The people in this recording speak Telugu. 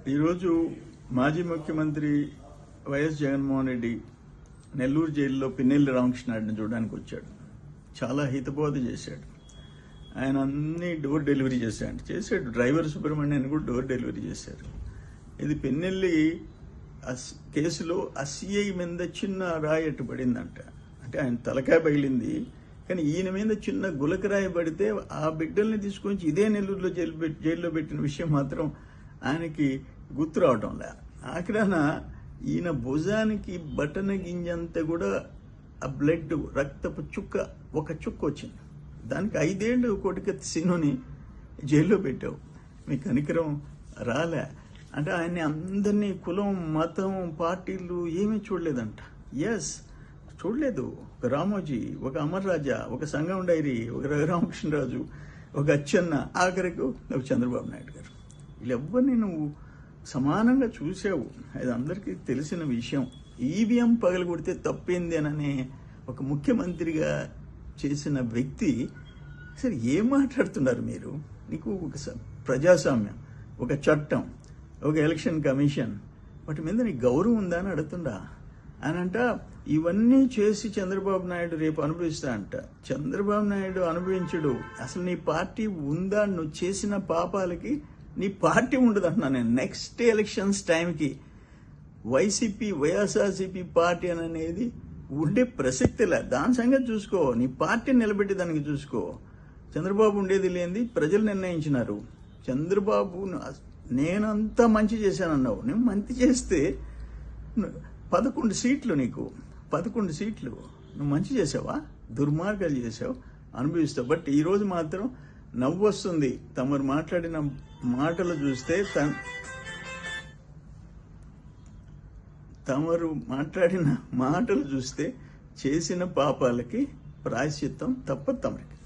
ఈరోజు మాజీ ముఖ్యమంత్రి వైఎస్ జగన్మోహన్ రెడ్డి నెల్లూరు జైల్లో పిన్నెల్లి రామకృష్ణారెడ్డిని చూడడానికి వచ్చాడు. చాలా హితబోధ చేశాడు. ఆయన అన్ని డోర్ డెలివరీ చేశాడు. డ్రైవర్ సుబ్రహ్మణ్యాన్ని కూడా డోర్ డెలివరీ చేశారు. ఇది పిన్నెల్లి కేసులో సిఐ మీద చిన్న రాయి అట్టు పడిందంట. అంటే ఆయన తలకాయ పగిలింది, కానీ ఈయన మీద చిన్న గులకరాయి పడితే ఆ బిడ్డల్ని తీసుకొచ్చి ఇదే నెల్లూరులో జైల్లో పెట్టిన విషయం మాత్రం ఆయనకి గుర్తు రావటం లే. ఆఖరాన ఈయన భుజానికి బటన గింజంతా కూడా ఆ బ్లడ్ రక్తపు ఒక చుక్క వచ్చింది. దానికి 5 ఏళ్ళు కొటికత్తి సీనుని జైల్లో పెట్టావు, మీకు కనికరం రాలే. అంటే ఆయన్ని అందరినీ కులం, మతం, పార్టీలు ఏమీ చూడలేదంట. చూడలేదు. ఒక రామోజీ, ఒక అమర్ రాజా, ఒక సంగం డైరీ, ఒక రఘురామకృష్ణరాజు, ఒక అచ్చెన్న, ఆఖరికి ఒక చంద్రబాబు నాయుడు గారు. వీళ్ళెవ్వరిని నువ్వు సమానంగా చూసావు. అది అందరికీ తెలిసిన విషయం. ఈవీఎం పగలగొడితే తప్పేంది అననే ఒక ముఖ్యమంత్రిగా చేసిన వ్యక్తి సరే ఏం మాట్లాడుతున్నారు మీరు? నీకు ఒక ప్రజాస్వామ్యం, ఒక చట్టం, ఒక ఎలక్షన్ కమిషన్, వాటి మీద నీకు గౌరవం ఉందా అని అడుగుతుండా? అనంట ఇవన్నీ చేసి చంద్రబాబు నాయుడు రేపు అనుభవిస్తా అంట. చంద్రబాబు నాయుడు అనుభవించడు. అసలు నీ పార్టీ ఉందా? నువ్వు చేసిన పాపాలకి నీ పార్టీ ఉండదు అంటున్నా నేను. నెక్స్ట్ ఎలక్షన్స్ టైంకి వైసీపీ, వైఎస్ఆర్సీపీ పార్టీ అనేది ఉండే ప్రసక్తి లే. దాని సంగతి చూసుకో. నీ పార్టీని నిలబెట్టి దానికి చూసుకో. చంద్రబాబు ఉండేది లేనిది ప్రజలు నిర్ణయించినారు. చంద్రబాబు నేనంతా మంచి చేశానన్నావు. నువ్వు మంచి చేస్తే 11 సీట్లు, నీకు 11 సీట్లు. నువ్వు మంచి చేసావా? దుర్మార్గాలు చేసావు, అనుభవిస్తావు. బట్ ఈరోజు మాత్రం నవ్వు వస్తుంది. తమరు మాట్లాడిన మాటలు చూస్తే, చేసిన పాపాలకి ప్రాయశ్చిత్తం తప్పదు తమరికి.